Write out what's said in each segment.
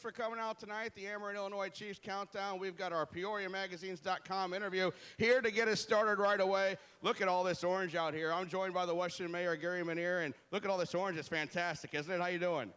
For coming out tonight, the Ameren, Illinois Chiefs Countdown. We've got our PeoriaMagazines.com interview here to get us started right away. Look at all this orange out here. I'm joined by the Washington Mayor, Gary Manier, and look at all this orange. It's fantastic, isn't it? How you doing?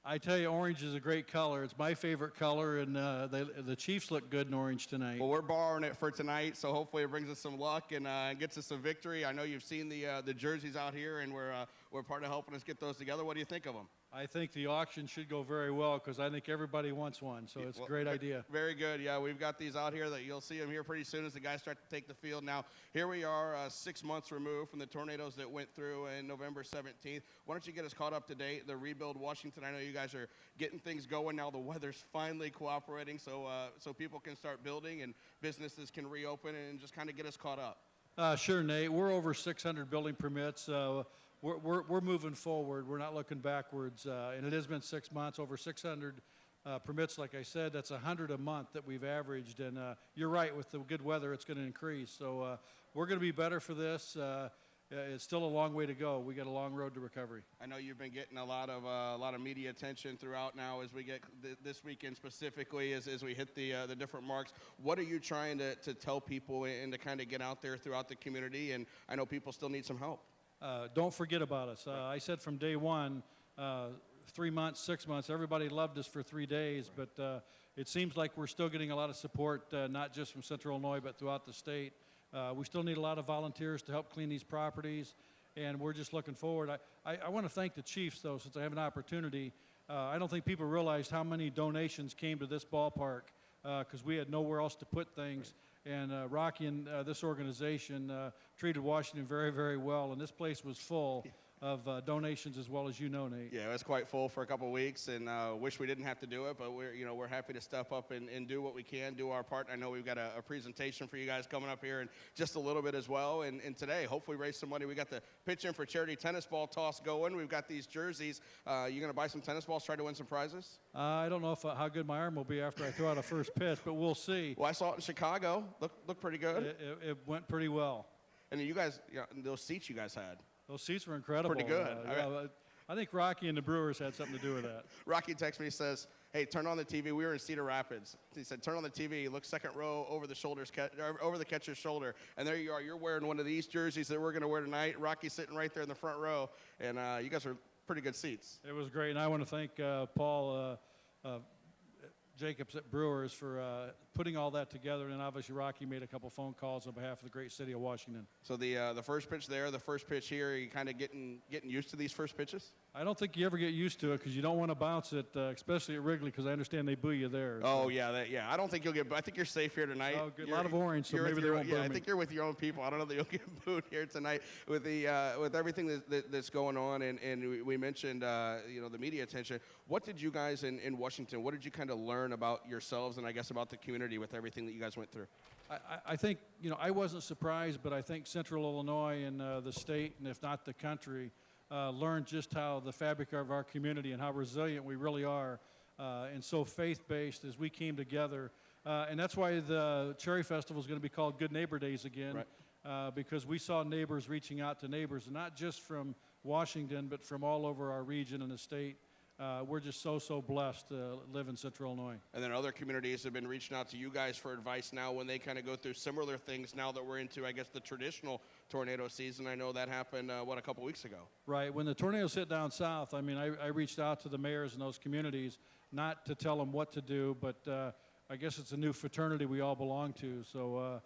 I tell you, orange is a great color. It's my favorite color, and the Chiefs look good in orange tonight. Well, we're borrowing it for tonight, so hopefully it brings us some luck and gets us a victory. I know you've seen the jerseys out here, and we're part of helping us get those together. What do you think of them? I think the auction should go very well because I think everybody wants one, so it's a great idea. Very good. Yeah, we've got these out here that you'll see them here pretty soon as the guys start to take the field. Now, here we are 6 months removed from the tornadoes that went through in November 17th. Why don't you get us caught up to date? The rebuild Washington, I know you guys are getting things going now. The weather's finally cooperating so people can start building and businesses can reopen and just kind of get us caught up. Sure, Nate. We're over 600 building permits. We're moving forward. We're not looking backwards. And it has been 6 months, over 600 permits. Like I said, that's 100 a month that we've averaged. And you're right, with the good weather, it's going to increase. So we're going to be better for this. It's still a long way to go. We got a long road to recovery. I know you've been getting a lot of media attention throughout now as we get this weekend specifically as we hit the different marks. What are you trying to tell people and to kind of get out there throughout the community? And I know people still need some help. Don't forget about us. I said from day one, 3 months, 6 months, everybody loved us for 3 days, but it seems like we're still getting a lot of support, not just from Central Illinois, but throughout the state. We still need a lot of volunteers to help clean these properties, and we're just looking forward. I want to thank the Chiefs, though, since I have an opportunity. I don't think people realized how many donations came to this ballpark because we had nowhere else to put things. And Rocky and this organization treated Washington very, very well, and this place was full of donations as well, as you know, Nate. Yeah, it was quite full for a couple of weeks, and wish we didn't have to do it, but we're happy to step up and do what we can, do our part. I know we've got a presentation for you guys coming up here in just a little bit as well, and today, hopefully raise some money. We got the pitch in for charity tennis ball toss going. We've got these jerseys. You going to buy some tennis balls, try to win some prizes? I don't know how good my arm will be after I throw out a first pitch, but we'll see. Well, I saw it in Chicago. Looked pretty good. It went pretty well. And you guys, those seats you guys had. Those seats were incredible. Pretty good. I think Rocky and the Brewers had something to do with that. Rocky texts me, says, "Hey, turn on the TV." We were in Cedar Rapids. He said, "Turn on the TV. Look second row over the catcher's shoulder." And there you are. You're wearing one of these jerseys that we're going to wear tonight. Rocky's sitting right there in the front row, and you guys are pretty good seats. It was great, and I want to thank Paul Jacobs at Brewers for putting all that together, and obviously Rocky made a couple phone calls on behalf of the great city of Washington. So the first pitch there, the first pitch here, are you kind of getting used to these first pitches? I don't think you ever get used to it because you don't want to bounce it, especially at Wrigley, because I understand they boo you there. Oh, so. Yeah. I don't think you'll get. I think you're safe here tonight. Oh, good. A lot of orange, so maybe they won't boo me. I think you're with your own people. I don't know that you'll get booed here tonight with with everything that's going on. And we mentioned the media attention. What did you guys in Washington? What did you kind of learn about yourselves and I guess about the community with everything that you guys went through? I think I wasn't surprised, but I think Central Illinois and the state, and if not the country, learned just how the fabric of our community and how resilient we really are, and so faith-based as we came together. And that's why the Cherry Festival is going to be called Good Neighbor Days again, right. Because we saw neighbors reaching out to neighbors, not just from Washington, but from all over our region and the state. We're just so blessed to live in Central Illinois. And then other communities have been reaching out to you guys for advice now when they kind of go through similar things now that we're into, I guess, the traditional tornado season. I know that happened, a couple weeks ago. Right. When the tornadoes hit down south, I mean, I reached out to the mayors in those communities, not to tell them what to do, but I guess it's a new fraternity we all belong to. So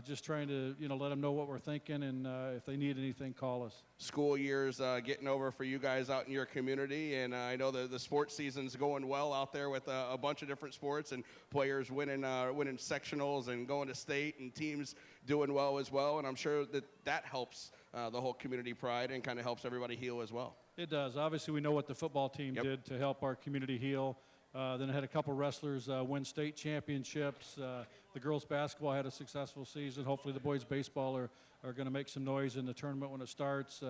just trying to, let them know what we're thinking, and if they need anything, call us. School year's getting over for you guys out in your community, and I know the sports season's going well out there with a bunch of different sports and players winning sectionals and going to state and teams doing well as well, and I'm sure that helps the whole community pride and kind of helps everybody heal as well. It does. Obviously, we know what the football team did to help our community heal. Then I had a couple wrestlers win state championships. The girls basketball had a successful season. Hopefully the boys baseball are going to make some noise in the tournament when it starts.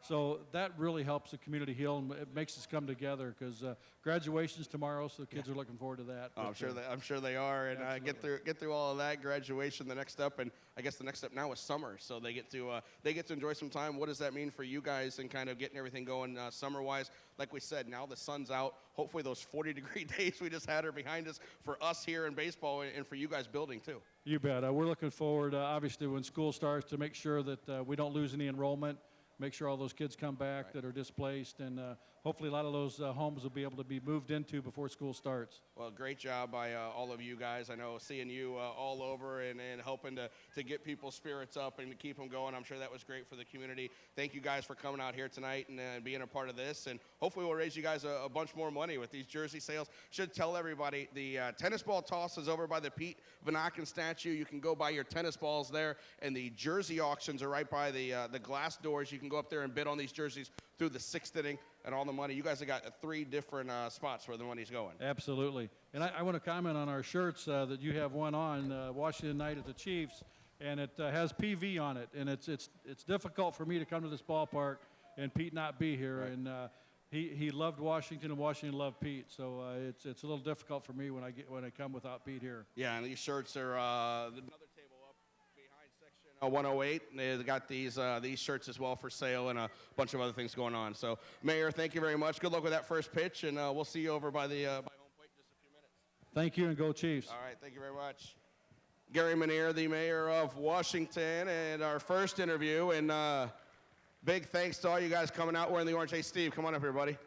So that really helps the community heal, and it makes us come together because graduation's tomorrow, so the kids are looking forward to that. Oh, I'm sure they are, and get through all of that, graduation, the next step, and I guess the next step now is summer, so they get to enjoy some time. What does that mean for you guys and kind of getting everything going summer-wise? like we said, now the sun's out. Hopefully those 40-degree days we just had are behind us for us here in baseball and for you guys building too. You bet. We're looking forward, obviously, when school starts to make sure that we don't lose any enrollment, make sure all those kids come back that are displaced, and hopefully a lot of those homes will be able to be moved into before school starts. Well, great job by all of you guys. I know seeing you all over and helping to get people's spirits up and to keep them going. I'm sure that was great for the community. Thank you guys for coming out here tonight and being a part of this. And hopefully we'll raise you guys a bunch more money with these jersey sales. Should tell everybody the tennis ball toss is over by the Pete Vanaken statue. You can go buy your tennis balls there. And the jersey auctions are right by the glass doors. You can go up there and bid on these jerseys through the 6th inning and all the money. You guys have got 3 different spots where the money's going. Absolutely. And I want to comment on our shirts that you have one on, Washington Night at the Chiefs, and it has PV on it. And it's difficult for me to come to this ballpark and Pete not be here. Right. And he loved Washington and Washington loved Pete. So it's a little difficult for me when I come without Pete here. Yeah, and these shirts are another table up behind section 108. And they've got these shirts as well for sale and a bunch of other things going on. So, Mayor, thank you very much. Good luck with that first pitch, and we'll see you over by home plate in just a few minutes. Thank you, and go Chiefs. All right, thank you very much. Gary Manier, the mayor of Washington, and our first interview. And big thanks to all you guys coming out wearing the orange. Hey, Steve, come on up here, buddy.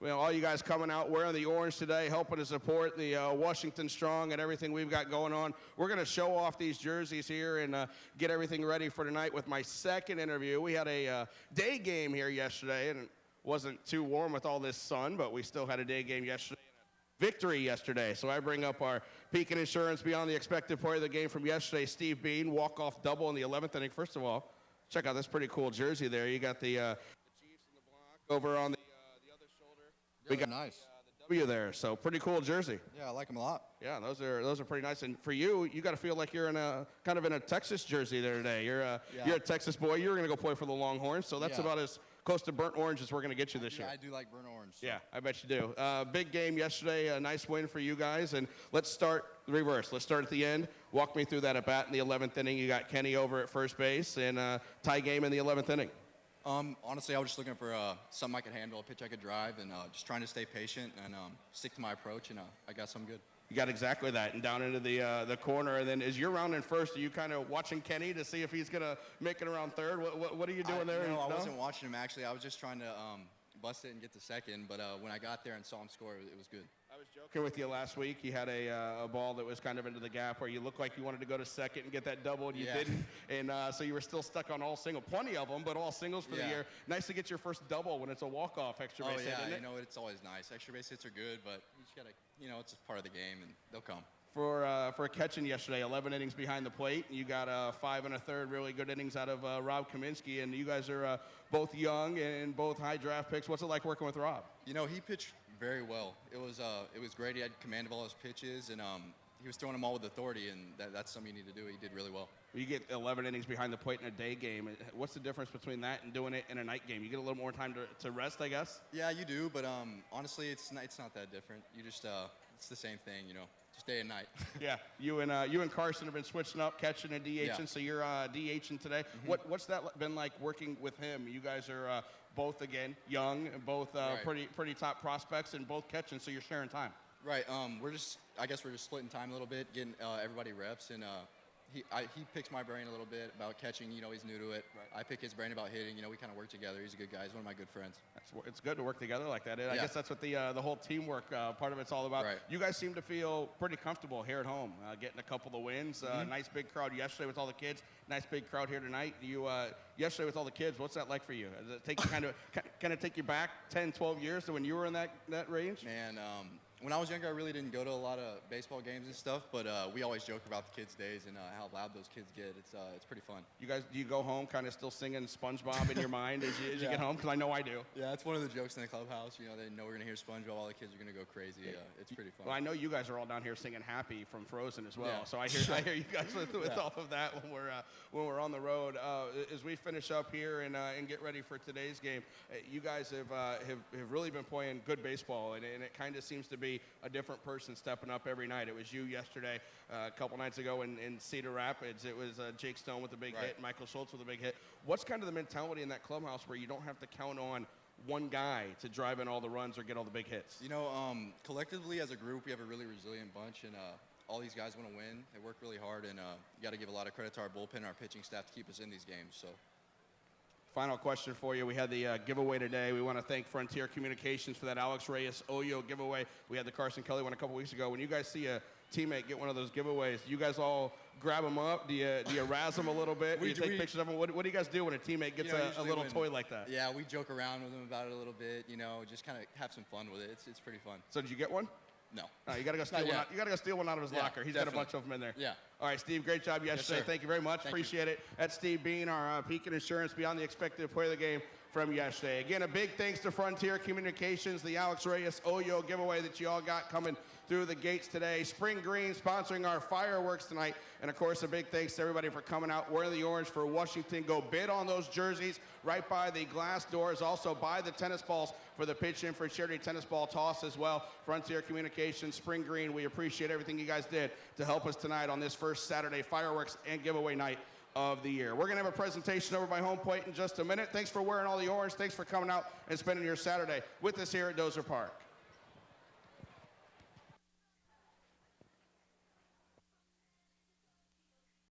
Well, all you guys coming out wearing the orange today, helping to support the Washington Strong and everything we've got going on. We're going to show off these jerseys here and get everything ready for tonight with my second interview. We had a day game here yesterday, and it wasn't too warm with all this sun, but we still had a day game yesterday. Victory yesterday. So I bring up our Pekin Insurance Beyond the Expected Play of the game from yesterday, Steve Bean, walk-off double in the 11th inning. First of all, check out this pretty cool jersey there. You got the Chiefs in the block over on the other shoulder. We got nice. The W there, so pretty cool jersey. Yeah, I like them a lot. Yeah, those are pretty nice. And for you got to feel like you're in a kind of in a Texas jersey there today. You're a Texas boy. You're going to go play for the Longhorns, so that's about as close to burnt orange as we're going to get you this year. I do like burnt orange. So. Yeah, I bet you do. Big game yesterday, a nice win for you guys. And let's start the reverse. Let's start at the end. Walk me through that at bat in the 11th inning. You got Kenny over at first base and tie game in the 11th inning. Honestly, I was just looking for something I could handle, a pitch I could drive, and just trying to stay patient and stick to my approach, and I got something good. You got exactly that, and down into the corner. And then as you're rounding first, are you kind of watching Kenny to see if he's going to make it around third? What are you doing there? No, I wasn't watching him, actually. I was just trying to bust it and get to second, but when I got there and saw him score, it was good. I was joking with you last week. You had a ball that was kind of into the gap where you looked like you wanted to go to second and get that double, and you didn't. And so you were still stuck on all single. Plenty of them, but all singles for the year. Nice to get your first double when it's a walk-off extra base hit, isn't it? It's always nice. Extra base hits are good, but you just got to, it's just part of the game, and they'll come. For catching yesterday, 11 innings behind the plate. You got 5 1/3 really good innings out of Rob Kaminsky, and you guys are both young and both high draft picks. What's it like working with Rob? He pitched very well. It was great. He had command of all his pitches, and he was throwing them all with authority, and that's something you need to do. He did really well. You get 11 innings behind the plate in a day game. What's the difference between that and doing it in a night game? You get a little more time to rest, I guess? Yeah, you do, but honestly, it's not that different. You just it's the same thing, just day and night. Yeah, you and Carson have been switching up, catching and DHing, so you're DHing today. Mm-hmm. What's that been like working with him? You guys are both, again, young, both pretty top prospects, and both catching, so you're sharing time. Right. I guess we're just splitting time a little bit, getting everybody reps, and he picks my brain a little bit about catching. He's new to it. Right. I pick his brain about hitting. We kind of work together. He's a good guy. He's one of my good friends. It's good to work together like that. I guess that's what the whole teamwork part of it's all about. Right. You guys seem to feel pretty comfortable here at home, getting a couple of wins. Nice big crowd yesterday with all the kids. Nice big crowd here tonight. You yesterday with all the kids. What's that like for you? Does it take kind of take you back 10, 12 years to when you were in that range? Man, when I was younger, I really didn't go to a lot of baseball games and stuff, but we always joke about the kids' days and how loud those kids get. It's pretty fun. You guys, do you go home kind of still singing SpongeBob in your mind as you get home? Because I know I do. Yeah, that's one of the jokes in the clubhouse. They know we're going to hear SpongeBob. All the kids are going to go crazy. It's pretty fun. Well, I know you guys are all down here singing Happy from Frozen as well. Yeah. So I hear you guys with all of that when we're on the road. As we finish up here and get ready for today's game, you guys have really been playing good baseball, and it kind of seems to be a different person stepping up every night. It was you yesterday, a couple nights ago in Cedar Rapids. It was Jake Stone with a big hit, Michael Schultz with a big hit. What's kind of the mentality in that clubhouse where you don't have to count on one guy to drive in all the runs or get all the big hits? You know, collectively as a group, we have a really resilient bunch, and all these guys want to win. They work really hard, and you got to give a lot of credit to our bullpen and our pitching staff to keep us in these games. So. Final question for you. We had the giveaway today. We want to thank Frontier Communications for that Alex Reyes Oyo giveaway. We had the Carson Kelly one a couple weeks ago. When you guys see a teammate get one of those giveaways, you guys all grab them up? Do you razz them a little bit? Do you take pictures of them? What do you guys do when a teammate gets a little toy like that? Yeah, we joke around with them about it a little bit, just kind of have some fun with it. It's pretty fun. So did you get one? No. You got to go steal one. You got to go steal one out of his locker. He's definitely got a bunch of them in there. Yeah. All right, Steve. Great job yesterday. Yes, Thank you very much. Appreciate it. That's Steve Bean, our Pekin Insurance Beyond the Expected Play of the Game from yesterday. Again, a big thanks to Frontier Communications, the Alex Reyes Oyo giveaway that you all got coming through the gates today. Spring Green sponsoring our fireworks tonight. And, of course, a big thanks to everybody for coming out, wearing the orange for Washington. Go bid on those jerseys right by the glass doors. Also, buy the tennis balls for the pitch in for charity tennis ball toss as well. Frontier Communications, Spring Green, we appreciate everything you guys did to help us tonight on this first Saturday fireworks and giveaway night of the year. We're going to have a presentation over by home plate in just a minute. Thanks for wearing all the orange. Thanks for coming out and spending your Saturday with us here at Dozer Park.